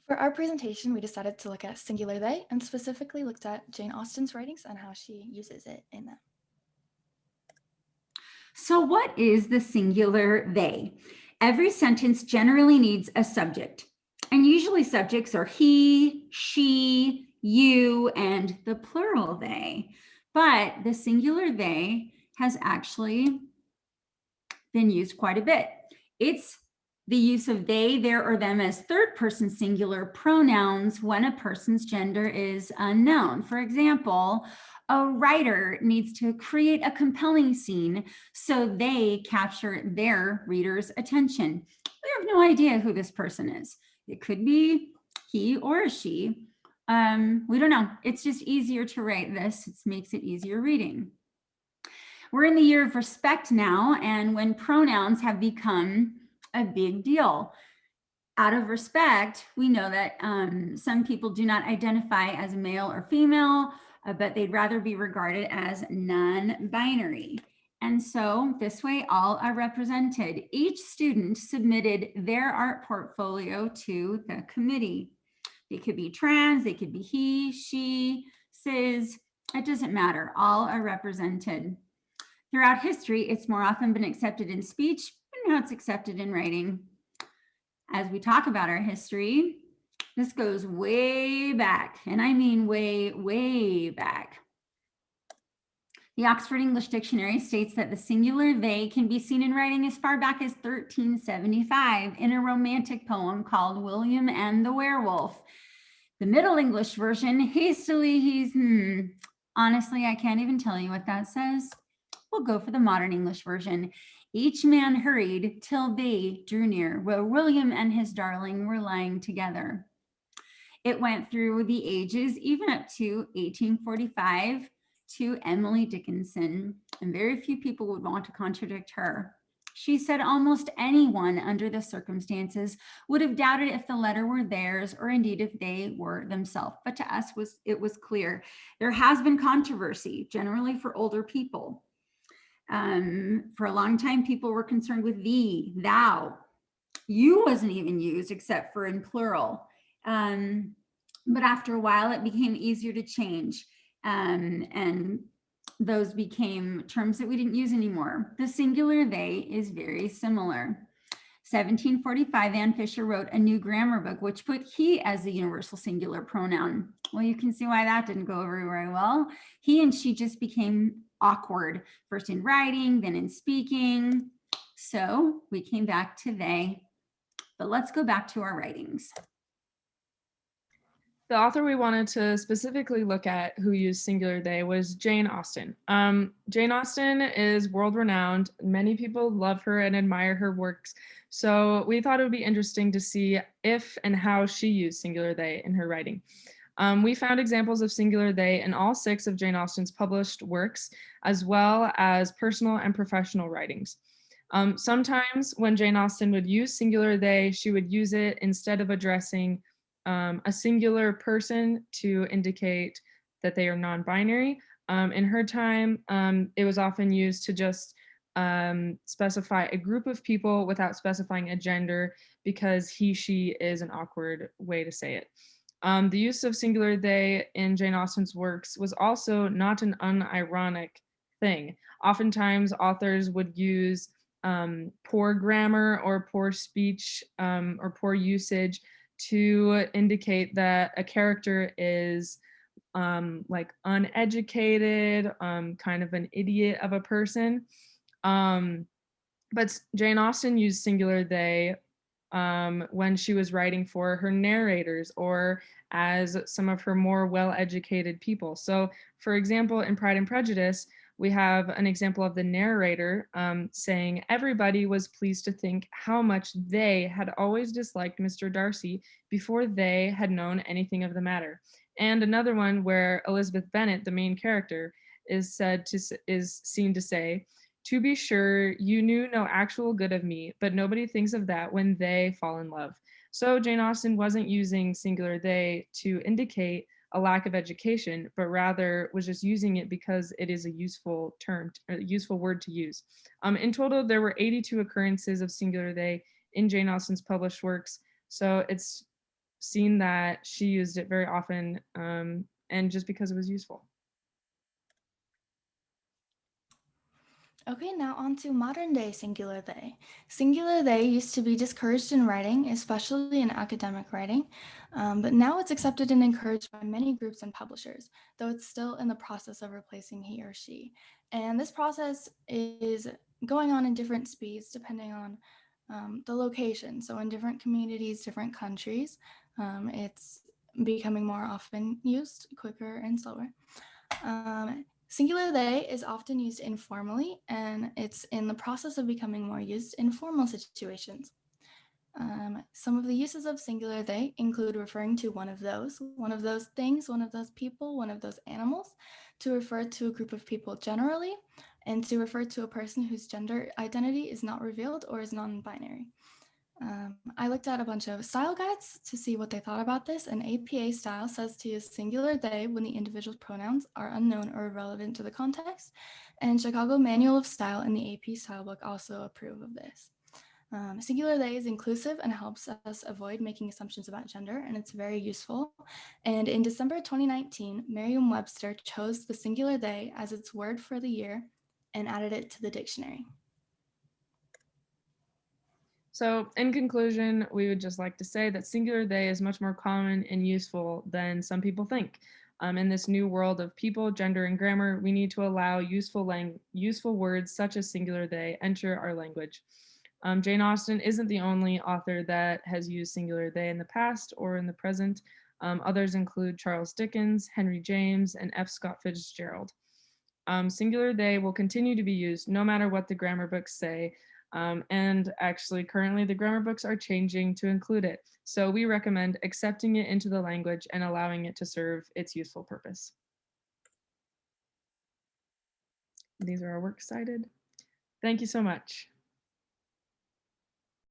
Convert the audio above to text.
For our presentation, we decided to look at singular they and specifically looked at Jane Austen's writings and how she uses it in them. So, what is the singular they? Every sentence generally needs a subject, and usually subjects are he, she, you, and the plural they. But the singular they has actually been used quite a bit. It's the use of they, their, or them as third person singular pronouns when a person's gender is unknown. For example, a writer needs to create a compelling scene so they capture their reader's attention. We have no idea who this person is. It could be he or a she. We don't know. It's just easier to write this. It makes it easier reading. We're in the year of respect now, and when pronouns have become a big deal. Out of respect, we know that some people do not identify as male or female, but they'd rather be regarded as non-binary. And so this way, all are represented. Each student submitted their art portfolio to the committee. They could be trans, they could be he, she, cis, it doesn't matter. All are represented. Throughout history, it's more often been accepted in speech, but now it's accepted in writing. As we talk about our history, this goes way back, and I mean way, way back. The Oxford English Dictionary states that the singular they can be seen in writing as far back as 1375 in a romantic poem called William and the Werewolf. The Middle English version hastily honestly, I can't even tell you what that says. We'll go for the modern English version. Each man hurried till they drew near, where William and his darling were lying together. It went through the ages, even up to 1845 to Emily Dickinson, and very few people would want to contradict her. She said almost anyone under the circumstances would have doubted if the letter were theirs or indeed if they were themselves. But to us, it was clear. There has been controversy, generally for older people. For a long time, people were concerned with thee, thou. You wasn't even used except for in plural. But after a while, it became easier to change. And those became terms that we didn't use anymore. The singular they is very similar. 1745, Anne Fisher wrote a new grammar book, which put he as the universal singular pronoun. Well, you can see why that didn't go over very well. He and she just became awkward, first in writing, then in speaking. So we came back to they. But let's go back to our writings. The author we wanted to specifically look at who used singular they was Jane Austen. Jane Austen is world-renowned. Many people love her and admire her works. So we thought it would be interesting to see if and how she used singular they in her writing. We found examples of singular they in all 6 of Jane Austen's published works, as well as personal and professional writings. Sometimes when Jane Austen would use singular they, she would use it instead of addressing a singular person to indicate that they are non-binary. In her time, it was often used to just specify a group of people without specifying a gender because he, she is an awkward way to say it. The use of singular they in Jane Austen's works was also not an unironic thing. Oftentimes, authors would use poor grammar or poor speech or poor usage to indicate that a character is like uneducated, kind of an idiot of a person. But Jane Austen used singular they when she was writing for her narrators or as some of her more well-educated people. So for example, in Pride and Prejudice, we have an example of the narrator saying, everybody was pleased to think how much they had always disliked Mr. Darcy before they had known anything of the matter. And another one where Elizabeth Bennet, the main character, is seen to say, to be sure, you knew no actual good of me, but nobody thinks of that when they fall in love. So Jane Austen wasn't using singular they to indicate a lack of education, but rather was just using it because it is a useful term, a useful word to use. In total, there were 82 occurrences of singular they in Jane Austen's published works. So it's seen that she used it very often, and just because it was useful. Okay, now on to modern day singular they. Singular they used to be discouraged in writing, especially in academic writing, but now it's accepted and encouraged by many groups and publishers, though it's still in the process of replacing he or she. And this process is going on in different speeds depending on the location. So in different communities, different countries, it's becoming more often used, quicker and slower. Singular they is often used informally, and it's in the process of becoming more used in formal situations. Some of the uses of singular they include referring to one of those things, one of those people, one of those animals, to refer to a group of people generally, and to refer to a person whose gender identity is not revealed or is non-binary. I looked at a bunch of style guides to see what they thought about this, and APA style says to use singular they when the individual's pronouns are unknown or irrelevant to the context, and Chicago Manual of Style and the AP Style Book also approve of this. Singular they is inclusive and helps us avoid making assumptions about gender, and it's very useful. And in December 2019, Merriam-Webster chose the singular they as its word for the year and added it to the dictionary. So, in conclusion, we would just like to say that singular they is much more common and useful than some people think. In this new world of people, gender, and grammar, we need to allow useful words such as singular they enter our language. Jane Austen isn't the only author that has used singular they in the past or in the present. Others include Charles Dickens, Henry James, and F. Scott Fitzgerald. Singular they will continue to be used no matter what the grammar books say. And actually, currently, the grammar books are changing to include it. So we recommend accepting it into the language and allowing it to serve its useful purpose. These are our works cited. Thank you so much.